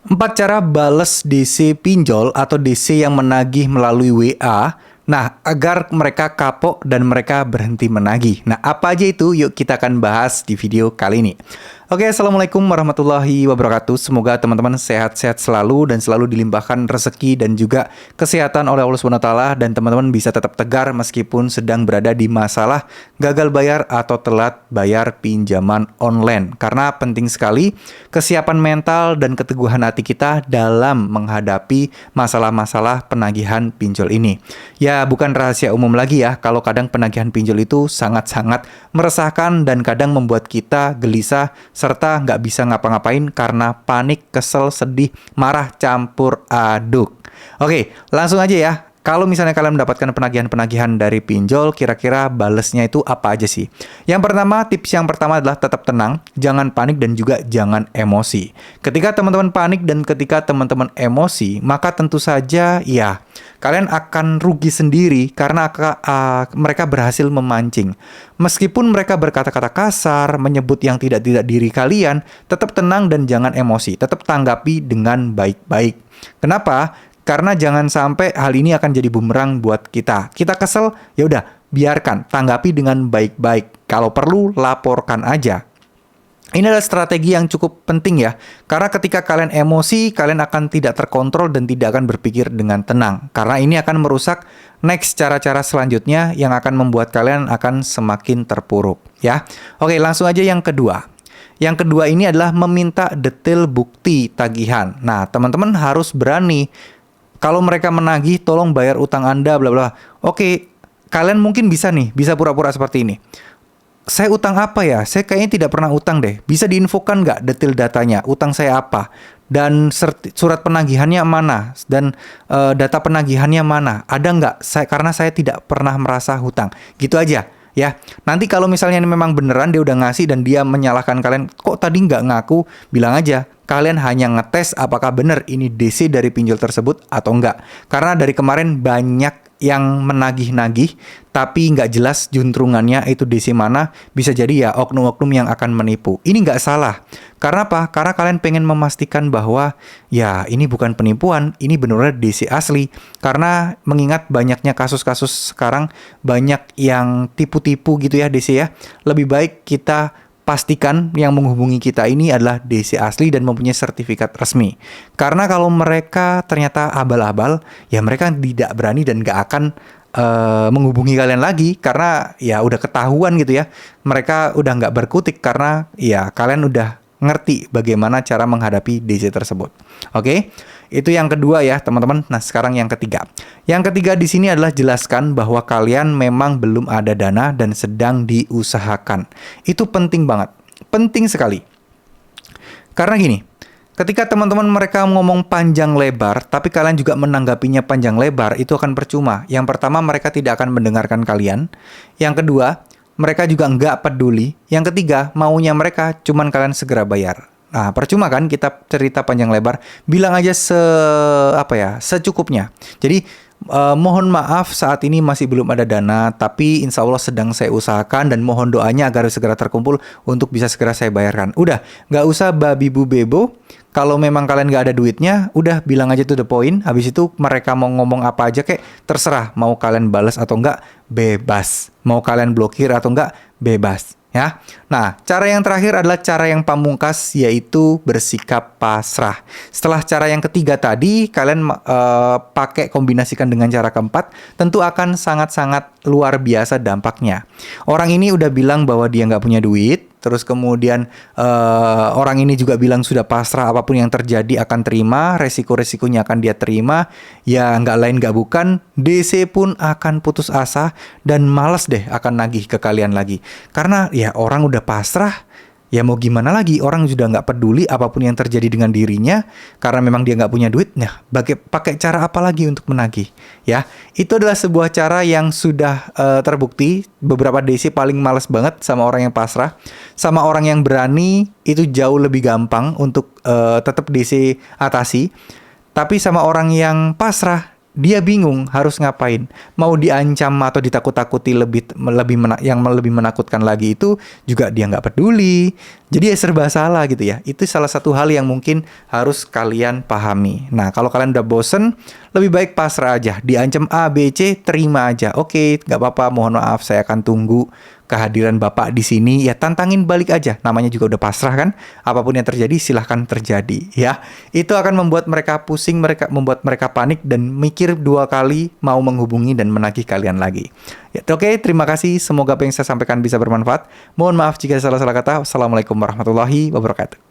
4 cara bales DC pinjol atau DC yang menagih melalui WA. Nah, agar mereka kapok dan mereka berhenti menagih. Nah, apa aja itu? Yuk kita akan bahas di video kali ini. Oke, Assalamualaikum warahmatullahi wabarakatuh. Semoga teman-teman sehat-sehat selalu dan selalu dilimpahkan rezeki dan juga kesehatan oleh Allah SWT, dan teman-teman bisa tetap tegar meskipun sedang berada di masalah gagal bayar atau telat bayar pinjaman online. Karena penting sekali kesiapan mental dan keteguhan hati kita dalam menghadapi masalah-masalah penagihan pinjol ini. Ya, bukan rahasia umum lagi ya, kalau kadang penagihan pinjol itu sangat-sangat meresahkan dan kadang membuat kita gelisah serta nggak bisa ngapa-ngapain karena panik, kesel, sedih, marah, campur aduk. Oke, langsung aja ya. Kalau misalnya kalian mendapatkan penagihan-penagihan dari pinjol, kira-kira balesnya itu apa aja sih? Yang pertama, tips yang pertama adalah tetap tenang, jangan panik dan juga jangan emosi. Ketika teman-teman panik dan ketika teman-teman emosi, maka tentu saja ya, kalian akan rugi sendiri karena mereka berhasil memancing. Meskipun mereka berkata-kata kasar, menyebut yang tidak-tidak diri kalian, tetap tenang dan jangan emosi, tetap tanggapi dengan baik-baik. Kenapa? Karena jangan sampai hal ini akan jadi bumerang buat kita. Kita kesel, ya udah, biarkan, tanggapi dengan baik-baik. Kalau perlu, laporkan aja. Ini adalah strategi yang cukup penting ya. Karena ketika kalian emosi, kalian akan tidak terkontrol dan tidak akan berpikir dengan tenang. Karena ini akan merusak next cara-cara selanjutnya yang akan membuat kalian akan semakin terpuruk ya. Oke, langsung aja yang kedua. Yang kedua ini adalah meminta detail bukti tagihan. Nah, teman-teman harus berani. Kalau mereka menagih, tolong bayar utang Anda, bla bla. Oke, kalian mungkin bisa nih, bisa pura-pura seperti ini. Saya utang apa ya? Saya kayaknya tidak pernah utang deh. Bisa diinfokan nggak detail datanya? Utang saya apa? Dan surat penagihannya mana? Dan data penagihannya mana? Ada nggak? Karena saya tidak pernah merasa hutang. Gitu aja. Ya, nanti kalau misalnya memang beneran dia udah ngasih dan dia menyalahkan kalian, kok tadi nggak ngaku, bilang aja. Kalian hanya ngetes apakah benar ini DC dari pinjol tersebut atau enggak. Karena dari kemarin banyak yang menagih-nagih, tapi nggak jelas juntrungannya itu DC mana. Bisa jadi ya oknum-oknum yang akan menipu. Ini nggak salah. Karena apa? Karena kalian pengen memastikan bahwa ya ini bukan penipuan, ini benar-benar DC asli. Karena mengingat banyaknya kasus-kasus sekarang, banyak yang tipu-tipu gitu ya DC ya. Lebih baik kita pastikan yang menghubungi kita ini adalah DC asli dan mempunyai sertifikat resmi. Karena kalau mereka ternyata abal-abal, ya mereka tidak berani dan gak akan menghubungi kalian lagi. Karena ya udah ketahuan gitu ya. Mereka udah gak berkutik karena ya kalian udah ngerti bagaimana cara menghadapi DC tersebut. Oke? Itu yang kedua ya, teman-teman. Nah, sekarang yang ketiga. Yang ketiga di sini adalah jelaskan bahwa kalian memang belum ada dana dan sedang diusahakan. Itu penting banget. Penting sekali. Karena gini, ketika teman-teman mereka ngomong panjang lebar, tapi kalian juga menanggapinya panjang lebar, itu akan percuma. Yang pertama, mereka tidak akan mendengarkan kalian. Yang kedua, mereka juga nggak peduli. Yang ketiga, maunya mereka cuman kalian segera bayar. Nah, percuma kan kita cerita panjang lebar, bilang aja secukupnya. Jadi, mohon maaf saat ini masih belum ada dana, tapi insya Allah sedang saya usahakan dan mohon doanya agar segera terkumpul untuk bisa segera saya bayarkan. Udah, nggak usah babi bu bebo. Kalau memang kalian nggak ada duitnya, udah bilang aja to the point. Habis itu mereka mau ngomong apa aja kayak terserah. Mau kalian balas atau enggak, bebas. Mau kalian blokir atau enggak, bebas. Ya, nah cara yang terakhir adalah cara yang pamungkas, yaitu bersikap pasrah. Setelah cara yang ketiga tadi, kalian pakai kombinasikan dengan cara keempat, tentu akan sangat-sangat luar biasa dampaknya. Orang ini udah bilang bahwa dia nggak punya duit, terus kemudian orang ini juga bilang sudah pasrah, apapun yang terjadi akan terima, resiko-resikonya akan dia terima. Ya nggak lain nggak bukan, DC pun akan putus asa dan malas deh akan nagih ke kalian lagi. Karena ya orang udah pasrah, ya mau gimana lagi, orang sudah nggak peduli apapun yang terjadi dengan dirinya. Karena memang dia nggak punya duit, nah pakai cara apa lagi untuk menagih? Ya, itu adalah sebuah cara yang sudah terbukti. Beberapa DC paling males banget sama orang yang pasrah. Sama orang yang berani, itu jauh lebih gampang untuk tetap DC atasi. Tapi sama orang yang pasrah, dia bingung harus ngapain. Mau diancam atau ditakut-takuti yang lebih menakutkan lagi itu juga dia nggak peduli. Jadi ya serba salah gitu ya. Itu salah satu hal yang mungkin harus kalian pahami. Nah, kalau kalian udah bosen, lebih baik pasrah aja. Diancam A, B, C, terima aja. Oke, nggak apa-apa, mohon maaf, saya akan tunggu kehadiran Bapak di sini. Ya tantangin balik aja. Namanya juga udah pasrah kan. Apapun yang terjadi silahkan terjadi ya. Itu akan membuat mereka pusing, membuat mereka panik dan mikir 2 kali mau menghubungi dan menagih kalian lagi. Ya, oke, terima kasih. Semoga apa yang saya sampaikan bisa bermanfaat. Mohon maaf jika salah-salah kata. Wassalamualaikum warahmatullahi wabarakatuh.